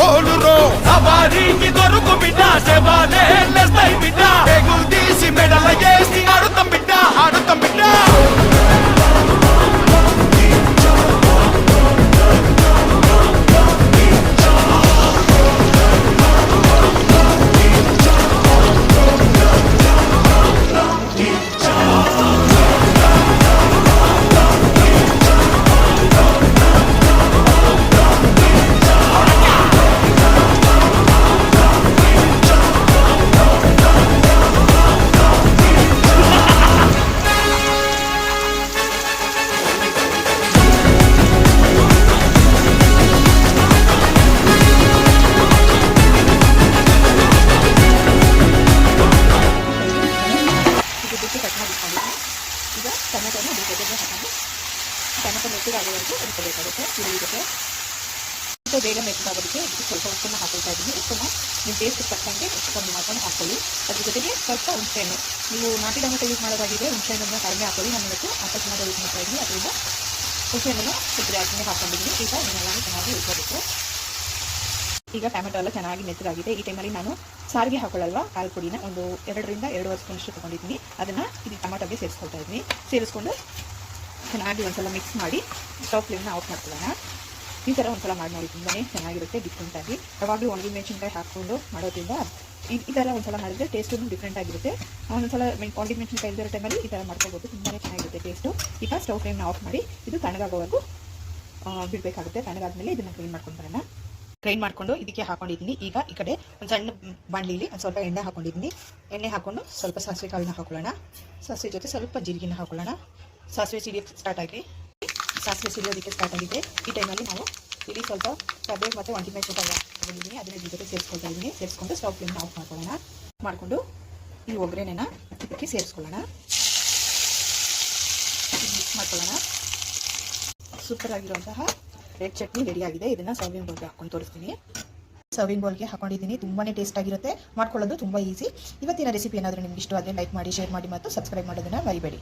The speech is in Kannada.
ఓలురో సవారీకి దొరుకు బిడ్డ శవాలే లేస్తాయి బిడ్డ పేగులు తీసి మెడల వేసి ఆడుతాం బిడ్డ ఆడుతాం బిడ్డ ಈಗ ಟೊಮೆಟೊನ ಅದ್ರ ಜೊತೆಗೆ ಹಾಕೊಂಡು ಟೊಮೆಟೊ ಮೆತ್ತಗಾಗೋವರೆಗೂ ಹುರ್ಕೋಬೇಕಾಗುತ್ತೆ ಹುರಿಯುತ್ತೆ. ಬೇಗ ಮೆತ್ತಗಾಗೋದಕ್ಕೆ ಇದಕ್ಕೆ ಸ್ವಲ್ಪ ಉಪ್ಪನ್ನು ಹಾಕೊಳ್ತಾ ಇದ್ದೀನಿ. ಉಪ್ಪನ್ನು ನೀವು ಟೇಸ್ಟ್ ತಕ್ಕಂಗೆ ಉಪ್ಪು ಕಮ್ಮಿ ಮಾಡ್ಕೊಂಡು ಹಾಕ್ಕೊಳ್ಳಿ. ಅದ್ರ ಜೊತೆಗೆ ಸ್ವಲ್ಪ ಹುಣಸೆಹಣ್ಣು, ನೀವು ನಾಟಿ ಟೊಮೆಟೊ ಯೂಸ್ ಮಾಡೋದಾಗಿದೆ ಹುಣಸೆಹಣ್ಣನ್ನು ಕಡಿಮೆ ಹಾಕೊಳ್ಳಿ. ನಾನು ಇವತ್ತು ನಾಟಿ ಟೊಮೆಟೊ ಯೂಸ್ ಮಾಡ್ತಾ ಇದ್ದೀನಿ, ಅದರಿಂದ ಹುಣಸೆಹಣ್ಣನ್ನು ಕೊಬ್ಬರಿ ಹಾಕಿ ಹಾಕೊಂಡಿದ್ದೀನಿ. ಈಗ ಇದನ್ನೆಲ್ಲ ಚೆನ್ನಾಗಿ ಹುರ್ಕೋಬೇಕು. ಈಗ ಟೊಮೆಟೊ ಎಲ್ಲ ಚೆನ್ನಾಗಿ ಮೆತ್ತಗಾಗಿದೆ. ಈ ಟೈಮಲ್ಲಿ ನಾನು ಸಾರಿಗೆ ಹಾಕೊಳ್ಳಲ್ವಾ ಕಾಳು ಪುಡಿನ ಒಂದು 2ರಿಂದ 2.5 ಸ್ಪೂನಷ್ಟು ತೊಗೊಂಡಿದ್ದೀನಿ. ಅದನ್ನು ಇದು ಟೊಮೆಟೊಗೆ ಸೇರಿಸ್ಕೊಳ್ತಾ ಇದ್ದೀನಿ. ಸೇರಿಸ್ಕೊಂಡು ಚೆನ್ನಾಗಿ ಒಂದ್ಸಲ ಮಿಕ್ಸ್ ಮಾಡಿ ಸ್ಟವ್ ಫ್ಲೇಮ್ನ ಆಫ್ ಮಾಡ್ಕೊಳ್ಳೋಣ. ಈ ಥರ ಒಂದ್ಸಲ ಮಾಡಿ ನೋಡಿ, ತುಂಬಾ ಚೆನ್ನಾಗಿರುತ್ತೆ ಡಿಫ್ರೆಂಟಾಗಿ. ಯಾವಾಗಲೂ ಒಣಗಿದ ಮೆಣಸಿನ್ಕಾಯಿ ಹಾಕ್ಕೊಂಡು ಮಾಡೋದ್ರಿಂದ ಈ ಥರ ಒಂದ್ಸಲ ಮಾಡಿದ್ರೆ ಟೇಸ್ಟು ಡಿಫ್ರೆಂಟ್ ಆಗಿರುತ್ತೆ. ಒಂದೊಂದ್ಸಲ ಒಣಗಿದ ಮೆಣಸಿನ್ಕಾಯಿ ಇರೋ ಟೈಮಲ್ಲಿ ಈ ಥರ ಮಾಡ್ಕೊಬೋದು, ತುಂಬಾ ಚೆನ್ನಾಗಿರುತ್ತೆ ಟೇಸ್ಟು. ಈಗ ಸ್ಟವ್ ಫ್ಲೇಮ್ನ ಆಫ್ ಮಾಡಿ ಇದು ತಣ್ಣಗಾಗೋವರೆಗೂ ಬಿಡಬೇಕಾಗುತ್ತೆ. ತಣ್ಣಗಾದ್ಮೇಲೆ ಇದನ್ನು ಕ್ಲೀನ್ ಮಾಡ್ಕೊಂಡು ಬರೋಣ. ಗ್ರೈಂಡ್ ಮಾಡಿಕೊಂಡು ಇದಕ್ಕೆ ಹಾಕೊಂಡಿದ್ದೀನಿ. ಈಗ ಈ ಕಡೆ ಒಂದು ಸಣ್ಣ ಬಾಣಲಿಲಿ ಒಂದು ಸ್ವಲ್ಪ ಎಣ್ಣೆ ಹಾಕೊಂಡಿದ್ದೀನಿ. ಎಣ್ಣೆ ಹಾಕ್ಕೊಂಡು ಸ್ವಲ್ಪ ಸಾಸಿವೆ ಕಾಳನ್ನ ಹಾಕೊಳ್ಳೋಣ. ಸಾಸಿವೆ ಜೊತೆ ಸ್ವಲ್ಪ ಜೀರಿಗೆನ ಹಾಕೊಳ್ಳೋಣ. ಸಾಸಿವೆ ಸಿಡಿಯೋಕ್ಕೆ ಸ್ಟಾರ್ಟ್ ಆಗಿ ಸಾಸಿವೆ ಸಿಡಿಯೋದಕ್ಕೆ ಸ್ಟಾರ್ಟ್ ಆಗಿದೆ. ಈ ಟೈಮಲ್ಲಿ ನಾವು ಇಲ್ಲಿ ಸ್ವಲ್ಪ ಕಬೇವು ಮತ್ತು ಒಣಗಿಮೆಣಸಿನಕಾಯಿ ಹಾಕೊಂಡಿದ್ದೀನಿ, ಅದನ್ನ ಇದ್ರ ಜೊತೆ ಸೇರಿಸ್ಕೊಳ್ತಾ ಇದ್ದೀನಿ. ಸೇರಿಸ್ಕೊಂಡು ಸ್ಟವ್ ಫ್ಲೇಮ್ನ ಆಫ್ ಮಾಡ್ಕೊಳ್ಳೋಣ. ಮಾಡಿಕೊಂಡು ಈ ಒಗ್ಗರಣೆನ ಇದಕ್ಕೆ ಸೇರಿಸ್ಕೊಳ್ಳೋಣ. ಮಿಕ್ಸ್ ಮಾಡ್ಕೊಳ್ಳೋಣ. ಸೂಪರ್ ಆಗಿರುವಂತಹ ರೆಡ್ ಚಟ್ನಿ ರೆಡಿ ಆಗಿದೆ. ಇದನ್ನ ಸರ್ವಿಂಗ್ ಬೌಲ್ಗೆ ಹಾಕೊಂಡು ತೋರಿಸ್ತೀನಿ. ಸರ್ವಿಂಗ್ ಬೌಲ್ಗೆ ಹಾಕೊಂಡಿದ್ದೀನಿ. ತುಂಬಾ ಟೇಸ್ಟ್ ಆಗಿರುತ್ತೆ, ಮಾಡ್ಕೊಳ್ಳೋದು ತುಂಬ ಈಸಿ. ಇವತ್ತಿನ ರೆಸಿಪಿ ಏನಾದರೂ ನಿಮ್ಗೆ ಇಷ್ಟ ಆದರೆ ಲೈಕ್ ಮಾಡಿ, ಶೇರ್ ಮಾಡಿ ಮತ್ತು ಸಬ್ಸ್ಕ್ರೈಬ್ ಮಾಡೋದನ್ನ ಮರಿಬೇಡಿ.